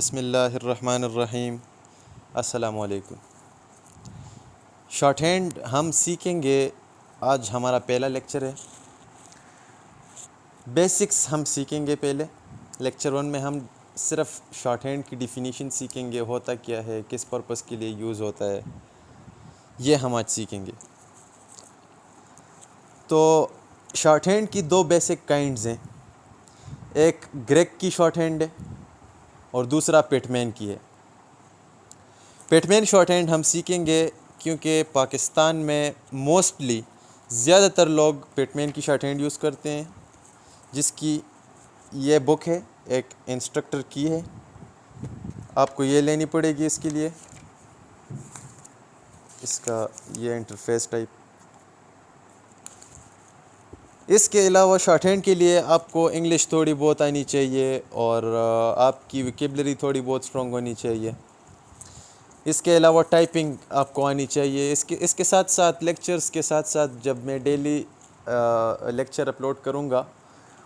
बिस्मिल्लाहिर्रहमानिर्रहीम। अस्सलामुअलैकुम। Short hand हम सीखेंगे। आज हमारा पहला लेक्चर है। बेसिक्स हम सीखेंगे पहले। लेक्चर 1 में हम सिर्फ शॉर्ट हैंड की डिफिनीशन सीखेंगे, होता क्या है, किस पर्पस के लिए यूज़ होता है, ये हम आज सीखेंगे। तो शॉर्ट हैंड की दो बेसिक काइंड्स हैं, एक ग्रेग की शॉर्ट हैंड है और दूसरा पिटमैन की है। पिटमैन शॉर्ट हैंड हम सीखेंगे क्योंकि पाकिस्तान में मोस्टली ज़्यादातर लोग पिटमैन की शॉर्ट हैंड यूज़ करते हैं, जिसकी ये बुक है, एक इंस्ट्रक्टर की है। आपको ये लेनी पड़ेगी इसके लिए, इसका ये इंटरफेस टाइप। इसके अलावा शॉर्ट हैंड के लिए आपको इंग्लिश थोड़ी बहुत आनी चाहिए और आपकी वोकैबुलरी थोड़ी बहुत स्ट्रॉन्ग होनी चाहिए। इसके अलावा टाइपिंग आपको आनी चाहिए। इसके साथ साथ लेक्चर्स के साथ साथ जब मैं डेली लेक्चर अपलोड करूँगा,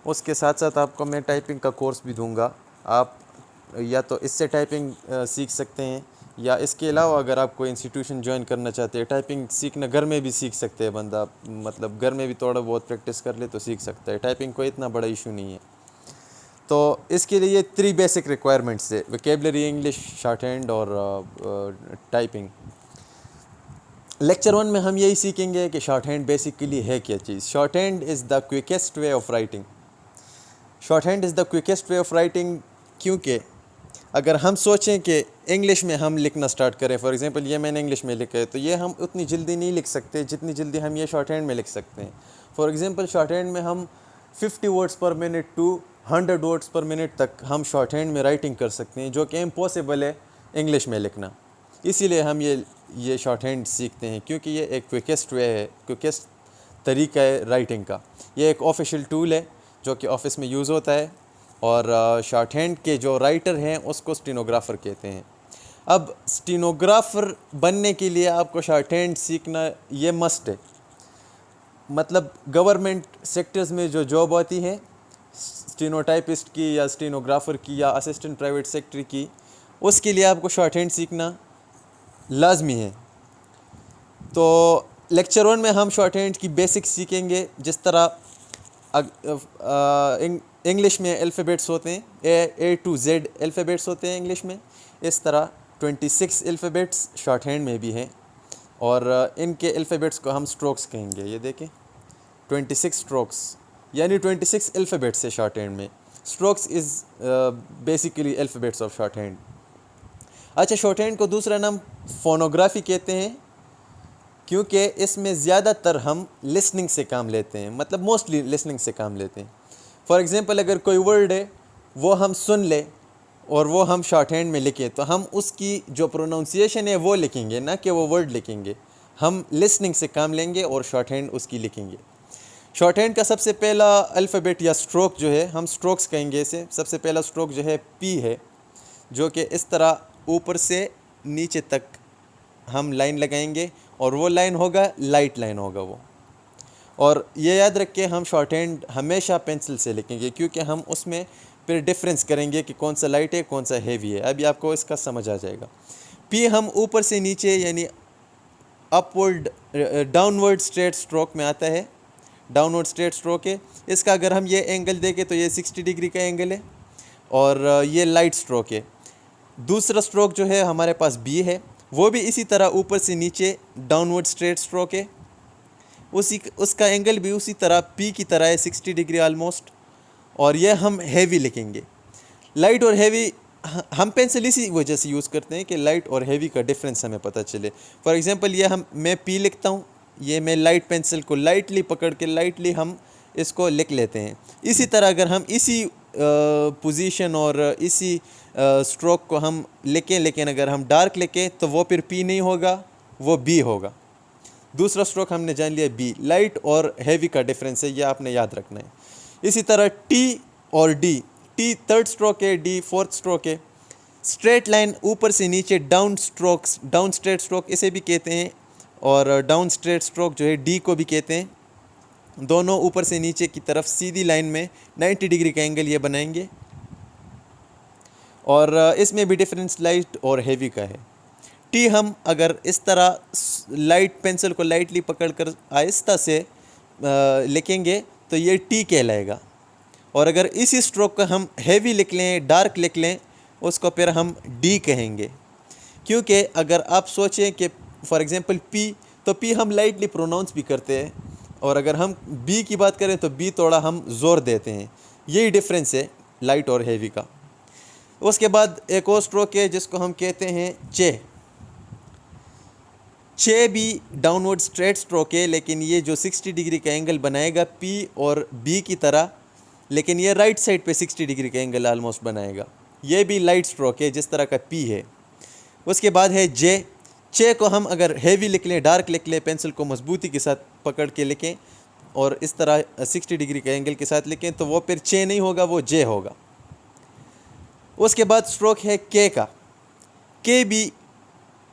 उसके साथ साथ आपको मैं टाइपिंग का कोर्स भी दूँगा। आप या तो इससे टाइपिंग सीख सकते हैं, या इसके अलावा अगर आप कोई इंस्टीट्यूशन ज्वाइन करना चाहते हैं, टाइपिंग सीखना घर में भी सीख सकते हैं बंदा, मतलब घर में भी थोड़ा बहुत प्रैक्टिस कर ले तो सीख सकता है। टाइपिंग कोई इतना बड़ा इशू नहीं है। तो इसके लिए 3 बेसिक रिक्वायरमेंट्स है, वोकैबुलरी, इंग्लिश, शॉर्ट हैंड और टाइपिंग। लेक्चर 1 में हम यही सीखेंगे कि शॉर्ट हैंड बेसिकली है क्या चीज़। Shorthand is the quickest way of writing. Shorthand is the quickest way of writing क्योंकि अगर हम सोचें कि इंग्लिश में हम लिखना स्टार्ट करें, फॉर एग्जांपल ये मैंने इंग्लिश में लिखा है, तो ये हम उतनी जल्दी नहीं लिख सकते जितनी जल्दी हम ये शॉर्ट हैंड में लिख सकते हैं। फॉर एग्जांपल शॉर्ट हैंड में हम 50 words per minute to 100 words per minute तक हम शॉर्ट हैंड में राइटिंग कर सकते हैं, जो कि इम्पॉसिबल है इंग्लिश में लिखना। इसीलिए हम ये शॉर्ट हैंड सीखते हैं, क्योंकि ये एक क्विकेस्ट वे है, क्विकेस्ट तरीका है राइटिंग का। ये एक ऑफिशियल टूल है जो कि ऑफिस में यूज़ होता है, और शॉर्ट हैंड के जो राइटर हैं उसको स्टेनोग्राफ़र कहते हैं। अब स्टेनोग्राफ़र बनने के लिए आपको शॉर्ट हैंड सीखना ये मस्ट है। मतलब गवर्नमेंट सेक्टर्स में जो जॉब आती है स्टेनोटाइपिस्ट की या स्टेनोग्राफ़र की या असिस्टेंट प्राइवेट सेक्रेटरी की, उसके लिए आपको शॉर्ट हैंड सीखना लाजमी है। तो लेक्चर 1 में हम शॉर्ट हैंड की बेसिक्स सीखेंगे। जिस तरह इंग्लिश में अल्फ़ाबेट्स होते हैं, ए टू जेड अल्फ़ाबेट्स होते हैं इंग्लिश में, इस तरह 26 अल्फ़ाबेट्स शॉर्ट हैंड में भी हैं, और इनके अल्फ़ाबेट्स को हम स्ट्रोक्स कहेंगे। ये देखें 26 स्ट्रोक्स, यानी 26 अल्फ़ाबेट्स है शॉर्ट हैंड में। Strokes is basically alphabets of short hand. अच्छा, शॉर्ट हैंड को दूसरा नाम फोनोग्राफी कहते हैं, क्योंकि इसमें ज़्यादातर हम लिसनिंग से काम लेते हैं, मतलब मोस्टली लिसनिंग से काम लेते हैं। फॉर एग्ज़ाम्पल अगर कोई वर्ड है वो हम सुन ले और वो हम शॉर्ट हैंड में लिखें, तो हम उसकी जो प्रोनाउंसिएशन है वो लिखेंगे, ना कि वो वर्ड लिखेंगे। हम लिसनिंग से काम लेंगे और शॉर्ट हैंड उसकी लिखेंगे। शॉर्ट हैंड का सबसे पहला अल्फ़ाबेट या स्ट्रोक जो है, हम स्ट्रोक्स कहेंगे इसे। सबसे पहला स्ट्रोक जो है पी है, जो कि इस तरह ऊपर से नीचे तक हम लाइन लगाएंगे, और वो लाइन होगा लाइट लाइन होगा वो। और ये याद रखें, हम शॉर्ट हैंड हमेशा पेंसिल से लिखेंगे, क्योंकि हम उसमें फिर डिफरेंस करेंगे कि कौन सा लाइट है कौन सा हेवी है। अभी आपको इसका समझ आ जाएगा। पी हम ऊपर से नीचे यानी अपवर्ड डाउनवर्ड स्ट्रेट स्ट्रोक में आता है। डाउनवर्ड स्ट्रेट स्ट्रोक है इसका। अगर हम ये एंगल देखें तो ये 60 डिग्री का एंगल है, और ये लाइट स्ट्रोक है। दूसरा स्ट्रोक जो है हमारे पास बी है, वो भी इसी तरह ऊपर से नीचे डाउनवर्ड स्ट्रेट स्ट्रोक है। उसका एंगल भी उसी तरह पी की तरह है, 60 डिग्री आलमोस्ट, और ये हम हैवी लिखेंगे। लाइट और हैवी हम पेंसिल इसी वजह से यूज़ करते हैं कि लाइट और हैवी का डिफरेंस हमें पता चले। फॉर एग्जांपल ये मैं पी लिखता हूँ, ये मैं लाइट पेंसिल को लाइटली पकड़ के लाइटली हम इसको लिख लेते हैं। इसी तरह अगर हम इसी पोजीशन और इसी स्ट्रोक को हम लिखें, लेकिन अगर हम डार्क लिखें तो वो फिर पी नहीं होगा, वो बी होगा। दूसरा स्ट्रोक हमने जान लिया बी। लाइट और हैवी का डिफरेंस है, ये आपने याद रखना है। इसी तरह टी और डी, टी थर्ड स्ट्रोक है, डी फोर्थ स्ट्रोक है। स्ट्रेट लाइन ऊपर से नीचे down strokes, down straight stroke इसे भी कहते हैं, और डाउन स्ट्रेट स्ट्रोक जो है डी को भी कहते हैं। दोनों ऊपर से नीचे की तरफ सीधी लाइन में 90 डिग्री का एंगल ये बनाएंगे। और इसमें भी डिफरेंस लाइट और हेवी का है। टी हम अगर इस तरह लाइट पेंसिल को लाइटली पकड़कर आहिस्ता से लिखेंगे तो ये टी कहलाएगा, और अगर इसी स्ट्रोक को हम हैवी लिख लें, डार्क लिख लें, उसको फिर हम डी कहेंगे। क्योंकि अगर आप सोचें कि फॉर एग्ज़ाम्पल पी, तो पी हम लाइटली प्रोनाउंस भी करते हैं, और अगर हम बी की बात करें तो बी थोड़ा हम ज़ोर देते हैं। यही डिफरेंस है लाइट और हैवी का। उसके बाद एक और स्ट्रोक है जिसको हम कहते हैं चे। चे भी डाउनवर्ड स्ट्रेट स्ट्रोक है, लेकिन ये जो 60 डिग्री का एंगल बनाएगा पी और बी की तरह, लेकिन ये राइट साइड पे 60 डिग्री का एंगल ऑलमोस्ट बनाएगा। ये भी लाइट स्ट्रोक है जिस तरह का पी है। उसके बाद है जे। चे को हम अगर हैवी लिख लें, डार्क लिख लें, पेंसिल को मजबूती के साथ पकड़ के लिखें और इस तरह 60 डिग्री का एंगल के साथ लिखें तो वो फिर चे नहीं होगा, वो जे होगा। उसके बाद स्ट्रोक है के का। के भी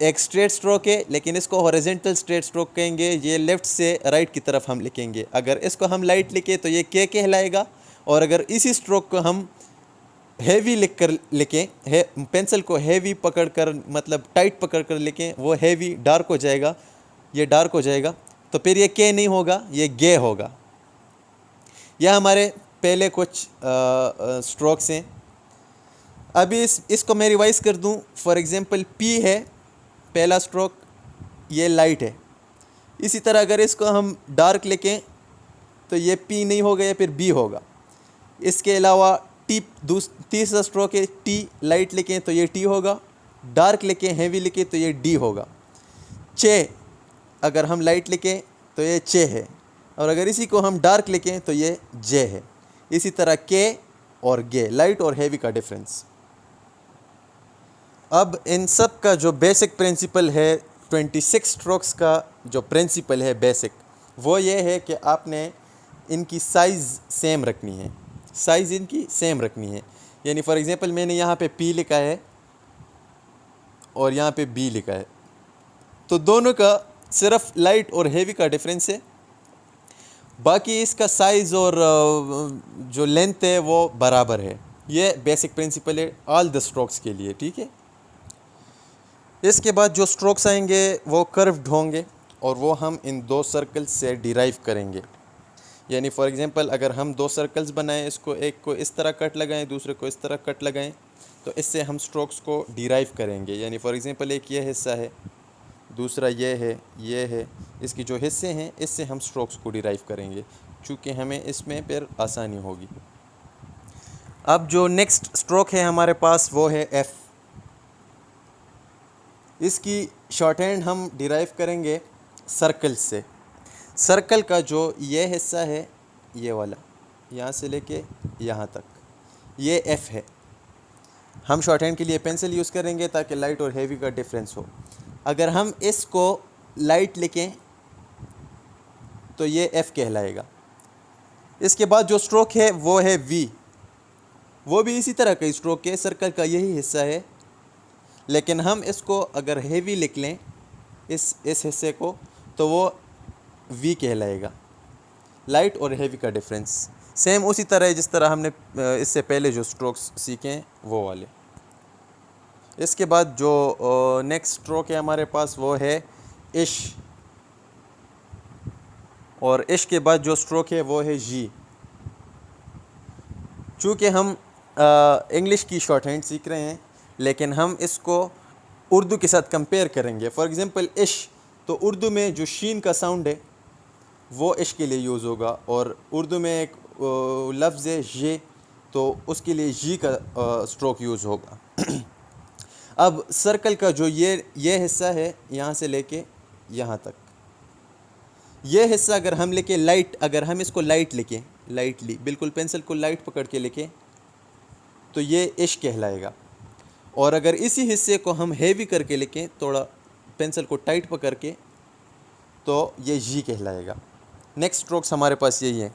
एक स्ट्रेट स्ट्रोक है, लेकिन इसको हॉरिजॉन्टल स्ट्रेट स्ट्रोक कहेंगे। ये लेफ़्ट से राइट की तरफ हम लिखेंगे। अगर इसको हम लाइट लिखें तो ये के कहलाएगा, और अगर इसी स्ट्रोक को हम हैवी लिख कर लिखें, पेंसिल को हैवी पकड़ कर मतलब टाइट पकड़ कर लिखें, वो हैवी डार्क हो जाएगा, ये डार्क हो जाएगा, तो फिर ये के नहीं होगा, ये गे होगा। यह हमारे पहले कुछ स्ट्रोक्स हैं। अभी इसको मैं रिवाइज़ कर दूं। फॉर एग्ज़ाम्पल पी है पहला स्ट्रोक, ये लाइट है। इसी तरह अगर इसको हम डार्क लिखें तो ये पी नहीं होगा, या फिर बी होगा। इसके अलावा टी तीसरा स्ट्रोक है टी, लाइट लिखें तो ये टी होगा, डार्क लिखें हैवी लिखें तो ये डी होगा। चे अगर हम लाइट लिखें तो ये चे है, और अगर इसी को हम डार्क लिखें तो ये जे है। इसी तरह के और गे, लाइट और हैवी का डिफरेंस। अब इन सब का जो बेसिक प्रिंसिपल है, 26 स्ट्रोक्स का जो प्रिंसिपल है बेसिक, वो ये है कि आपने इनकी साइज़ सेम रखनी है, साइज़ इनकी सेम रखनी है। यानी फॉर एग्ज़ाम्पल मैंने यहाँ पे पी लिखा है और यहाँ पे बी लिखा है, तो दोनों का सिर्फ लाइट और हेवी का डिफरेंस है, बाकी इसका साइज़ और जो लेंथ है वो बराबर है। ये बेसिक प्रिंसिपल है ऑल द स्ट्रोक्स के लिए, ठीक है। इसके बाद जो स्ट्रोक्स आएंगे वो कर्व्ड होंगे, और वो हम इन दो सर्कल्स से डिराइव करेंगे। यानी फॉर एग्ज़ाम्पल अगर हम दो सर्कल्स बनाएं, इसको एक को इस तरह कट लगाएं, दूसरे को इस तरह कट लगाएं, तो इससे हम स्ट्रोक्स को डिराइव करेंगे। यानी फॉर एग्ज़ाम्पल एक ये हिस्सा है, दूसरा ये है, इसकी जो हिस्से हैं इससे हम स्ट्रोक्स को डिराइव करेंगे, चूँकि हमें इसमें फिर आसानी होगी। अब जो नेक्स्ट स्ट्रोक है हमारे पास वो है एफ़। इसकी शॉर्ट हैंड हम डिराइव करेंगे सर्कल से। सर्कल का जो ये हिस्सा है, ये वाला, यहाँ से लेके यहाँ तक, ये एफ़ है। हम शॉर्ट हैंड के लिए पेंसिल यूज़ करेंगे ताकि लाइट और हेवी का डिफरेंस हो। अगर हम इसको लाइट लिखें तो ये एफ़ कहलाएगा। इसके बाद जो स्ट्रोक है वो है वी। वो भी इसी तरह का स्ट्रोक है, सर्कल का यही हिस्सा है, लेकिन हम इसको अगर हेवी लिख लें इस हिस्से को, तो वो वी कहलाएगा। लाइट और हेवी का डिफरेंस सेम उसी तरह है जिस तरह हमने इससे पहले जो स्ट्रोक्स सीखे हैं वो वाले। इसके बाद जो नेक्स्ट स्ट्रोक है हमारे पास वो है इश, और इश के बाद जो स्ट्रोक है वो है जी। चूँकि हम इंग्लिश की शॉर्ट हैंड सीख रहे हैं, लेकिन हम इसको उर्दू के साथ कंपेयर करेंगे। फॉर एग्ज़ाम्पल इश, तो उर्दू में जो शीन का साउंड है वो इश के लिए यूज़ होगा, और उर्दू में एक लफ्ज़ है ये, तो उसके लिए जी का स्ट्रोक यूज़ होगा। अब सर्कल का जो ये हिस्सा है, यहाँ से लेके यहाँ तक, ये हिस्सा अगर हम लिखें लाइट, अगर हम इसको लाइट लिखें, लाइटली बिल्कुल पेंसिल को लाइट पकड़ के लिखें, तो ये इश कहलाएगा। और अगर इसी हिस्से को हम हेवी करके लिखें, थोड़ा पेंसिल को टाइट पकड़ के, तो ये जी कहलाएगा। नेक्स्ट स्ट्रोक्स हमारे पास यही है।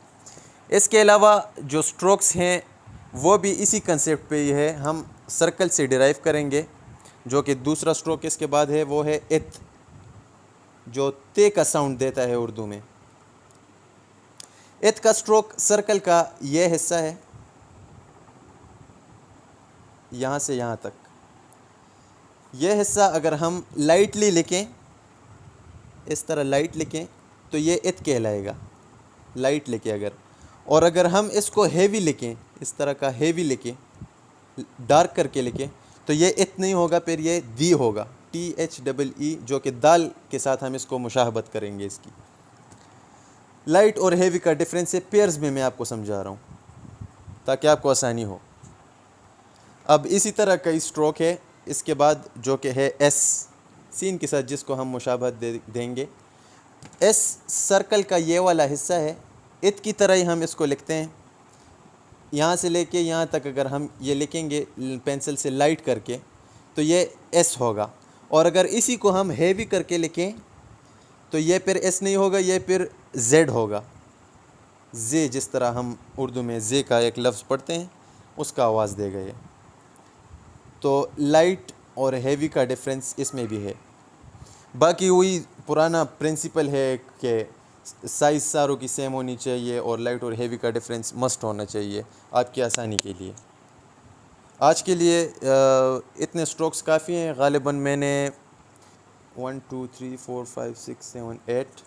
इसके अलावा जो स्ट्रोक्स हैं वो भी इसी कंसेप्ट पे ही है, हम सर्कल से डिराइव करेंगे। जो कि दूसरा स्ट्रोक इसके बाद है वो है इत, जो ते का साउंड देता है उर्दू में। इत का स्ट्रोक सर्कल का ये हिस्सा है, यहाँ से यहाँ तक, ये हिस्सा अगर हम लाइटली लिखें, इस तरह लाइट लिखें तो ये इत कहलाएगा, लाइट लिखें अगर। और अगर हम इसको हेवी लिखें, इस तरह का हेवी लिखें, डार्क करके लिखें, तो ये इत नहीं होगा, फिर ये दी होगा, THEE, जो कि दाल के साथ हम इसको मुशाहबत करेंगे इसकी। लाइट और हेवी का डिफरेंस है पेयर्स में मैं आपको समझा रहा हूँ ताकि आपको आसानी हो। अब इसी तरह कई स्ट्रोक है इसके बाद जो कि है एस, सीन के साथ जिसको हम मुशाबहत देंगे। एस सर्कल का ये वाला हिस्सा है, इत की तरह ही हम इसको लिखते हैं। यहाँ से लेके यहाँ तक अगर हम ये लिखेंगे पेंसिल से लाइट करके तो ये एस होगा। और अगर इसी को हम हेवी करके लिखें तो ये फिर एस नहीं होगा, ये फिर जेड होगा, जे, जिस तरह हम उर्दू में जे का एक लफ्ज़ पढ़ते हैं उसका आवाज़ देगा ये। तो लाइट और हेवी का डिफरेंस इसमें भी है। बाकी वही पुराना प्रिंसिपल है कि साइज़ सारों की सेम होनी चाहिए और लाइट और हेवी का डिफरेंस मस्ट होना चाहिए आपकी आसानी के लिए। आज के लिए इतने स्ट्रोक्स काफ़ी हैं। ग़ालिबन मैंने 1 2 3 4 5 6 7 8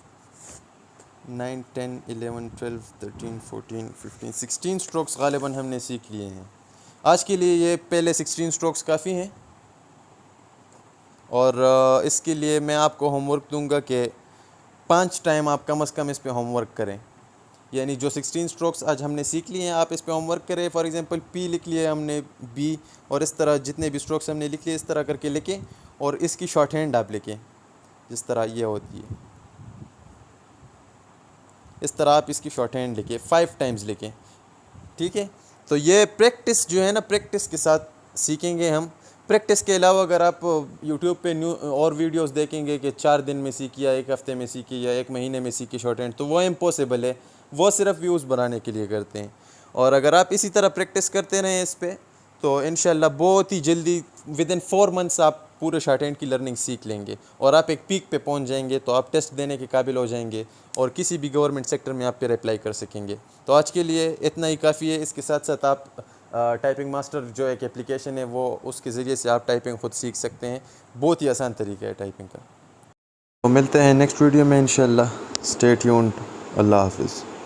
9 10 11 12 13 14 15 16 स्ट्रोक्स ग़ालिबन हमने सीख लिए हैं। आज के लिए ये पहले 16 स्ट्रोक्स काफ़ी हैं। और इसके लिए मैं आपको होमवर्क दूंगा कि 5 टाइम आप कम से कम इस पे होमवर्क करें। यानी जो 16 स्ट्रोक्स आज हमने सीख लिए हैं आप इस पे होमवर्क करें। फॉर एग्जांपल पी लिख लिए हमने, बी, और इस तरह जितने भी स्ट्रोक्स हमने लिख लिए इस तरह करके लिखें और इसकी शॉर्ट हैंड आप लिखें जिस तरह ये होती है, इस तरह आप इसकी शॉर्ट हैंड लिखें, 5 टाइम्स लिखें, ठीक है। तो ये प्रैक्टिस जो है ना, प्रैक्टिस के साथ सीखेंगे हम। प्रैक्टिस के अलावा अगर आप यूट्यूब पे और वीडियोस देखेंगे कि 4 दिन में सीखी या 1 हफ़्ते में सीखी या 1 महीने में सीखी शॉर्ट हैंड, तो वो इम्पॉसिबल है, वो सिर्फ व्यूज़ बनाने के लिए करते हैं। और अगर आप इसी तरह प्रैक्टिस करते रहें इस पे तो इंशाल्लाह बहुत ही जल्दी विदिन 4 मंथ्स आप पूरे शॉर्ट हैंड की लर्निंग सीख लेंगे और आप एक पीक पे पहुंच जाएंगे। तो आप टेस्ट देने के काबिल हो जाएंगे और किसी भी गवर्नमेंट सेक्टर में आप फिर अप्लाई कर सकेंगे। तो आज के लिए इतना ही काफ़ी है। इसके साथ साथ आप टाइपिंग मास्टर जो एक एप्लीकेशन है वो उसके ज़रिए से आप टाइपिंग ख़ुद सीख सकते हैं। बहुत ही आसान तरीका है टाइपिंग का। तो मिलते हैं नेक्स्ट वीडियो में इंशाल्लाह। Stay tuned. अल्लाह हाफ़िज़।